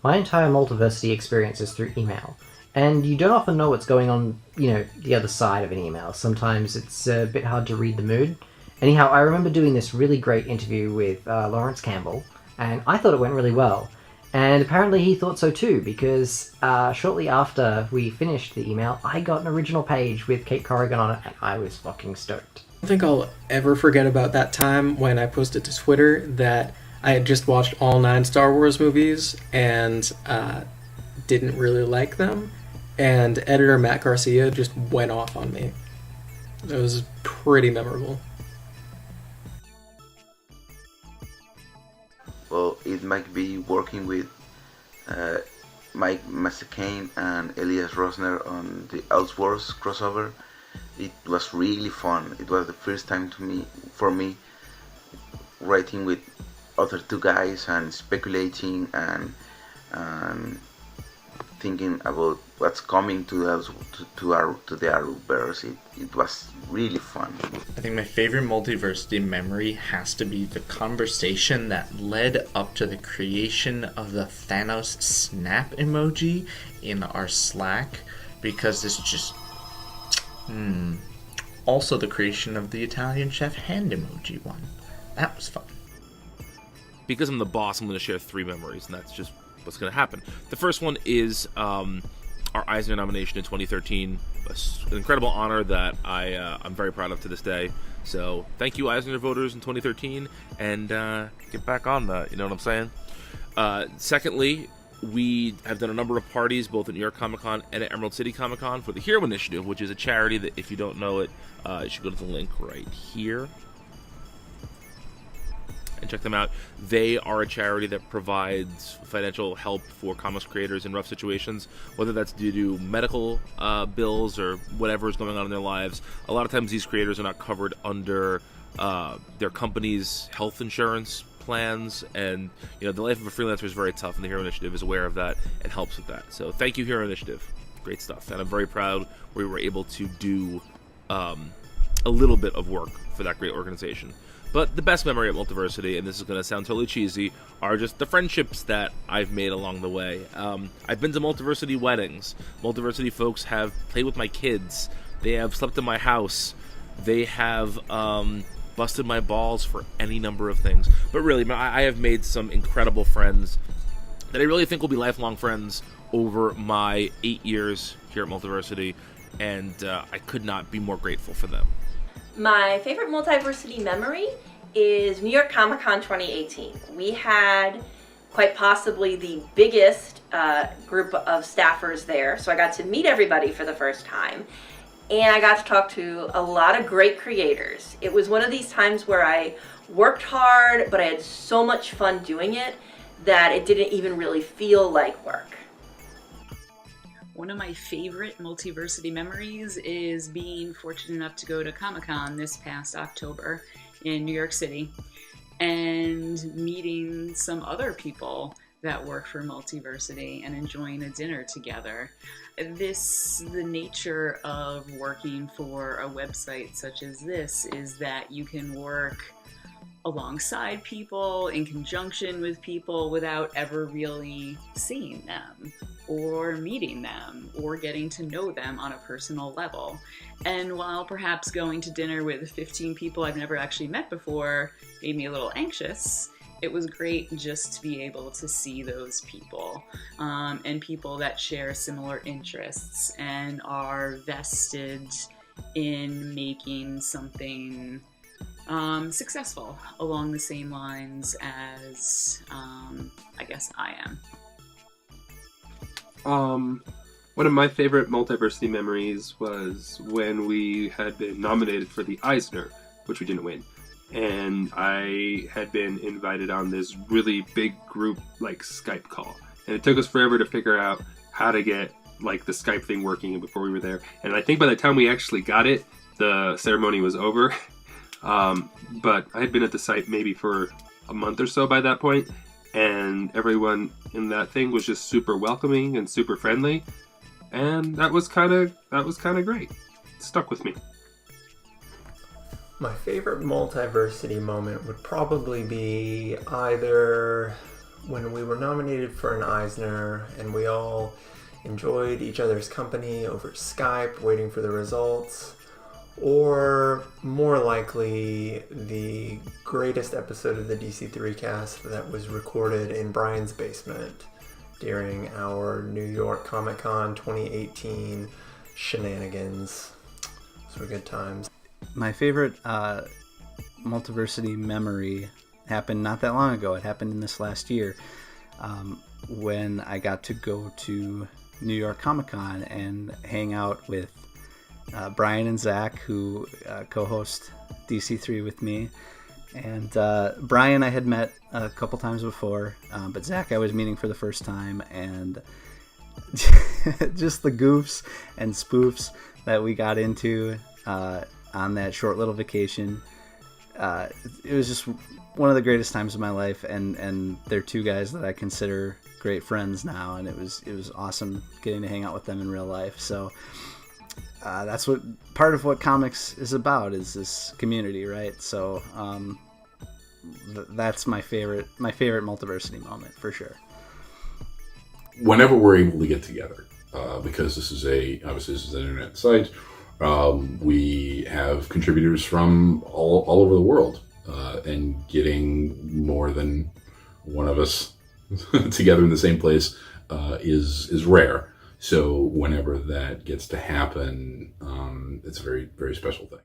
My entire multiversity experience is through email, and you don't often know what's going on, the other side of an email. Sometimes it's a bit hard to read the mood. Anyhow, I remember doing this really great interview with Lawrence Campbell, and I thought it went really well. And apparently he thought so too, because shortly after we finished the email, I got an original page with Kate Corrigan on it, and I was fucking stoked. I don't think I'll ever forget about that time when I posted to Twitter that I had just watched all 9 Star Wars movies and didn't really like them, and editor Matt Garcia just went off on me. It was pretty memorable. Well, it might be working with Mike Mazzacane and Elias Rosner on the Elseworlds crossover. It was really fun. It was the first time for me writing with other 2 guys and speculating and thinking about what's coming to the Arrowverse. It was really fun. I think my favorite multiversity memory has to be the conversation that led up to the creation of the Thanos snap emoji in our Slack, because it's just also the creation of the Italian chef hand emoji one. That was fun. Because I'm the boss, I'm going to share 3 memories, and that's just what's going to happen. The first one is our Eisner nomination in 2013. An incredible honor that I'm very proud of to this day. So thank you, Eisner voters in 2013, and get back on that, you know what I'm saying? Secondly, we have done a number of parties, both at New York Comic Con and at Emerald City Comic Con, for the Hero Initiative, which is a charity that, if you don't know it, you should go to the link right here and check them out. They are a charity that provides financial help for comics creators in rough situations, whether that's due to medical bills or whatever is going on in their lives. A lot of times these creators are not covered under their company's health insurance plans, and the life of a freelancer is very tough, and the Hero Initiative is aware of that and helps with that. So thank you, Hero Initiative. Great stuff, and I'm very proud we were able to do a little bit of work for that great organization. But the best memory at Multiversity, and this is going to sound totally cheesy, are just the friendships that I've made along the way. I've been to Multiversity weddings. Multiversity folks have played with my kids. They have slept in my house. They have busted my balls for any number of things. But really, I have made some incredible friends that I really think will be lifelong friends over my 8 years here at Multiversity, and I could not be more grateful for them. My favorite multiversity memory is New York Comic Con 2018. We had quite possibly the biggest group of staffers there, so I got to meet everybody for the first time, and I got to talk to a lot of great creators. It was one of these times where I worked hard, but I had so much fun doing it that it didn't even really feel like work. One of my favorite multiversity memories is being fortunate enough to go to Comic-Con this past October in New York City and meeting some other people that work for Multiversity and enjoying a dinner together. The nature of working for a website such as this is that you can work alongside people, in conjunction with people, without ever really seeing them or meeting them or getting to know them on a personal level. And while perhaps going to dinner with 15 people I've never actually met before made me a little anxious, it was great just to be able to see those people, and people that share similar interests and are vested in making something successful along the same lines as I guess I am. One of my favorite multiversity memories was when we had been nominated for the Eisner, which we didn't win. And I had been invited on this really big group Skype call. And it took us forever to figure out how to get the Skype thing working before we were there. And I think by the time we actually got it, the ceremony was over. But I had been at the site maybe for a month or so by that point, and everyone in that thing was just super welcoming and super friendly, and that was kind of great. It stuck with me. My favorite multiversity moment would probably be either when we were nominated for an Eisner and we all enjoyed each other's company over Skype waiting for the results, or more likely the greatest episode of the DC3 cast that was recorded in Brian's basement during our New York Comic Con 2018 shenanigans. Those were good times. My favorite Multiversity memory happened not that long ago. It happened in this last year when I got to go to New York Comic Con and hang out with Brian and Zach, who co-host DC3 with me. And Brian I had met a couple times before, but Zach I was meeting for the first time, and just the goofs and spoofs that we got into on that short little vacation. It was just one of the greatest times of my life, and they're two guys that I consider great friends now, and it was awesome getting to hang out with them in real life. So that's what part of what comics is about, is this community, right? So that's my favorite Multiversity moment for sure. Whenever we're able to get together, because this is an internet site, we have contributors from all over the world, and getting more than one of us together in the same place is rare. So whenever that gets to happen, it's a very, very special thing.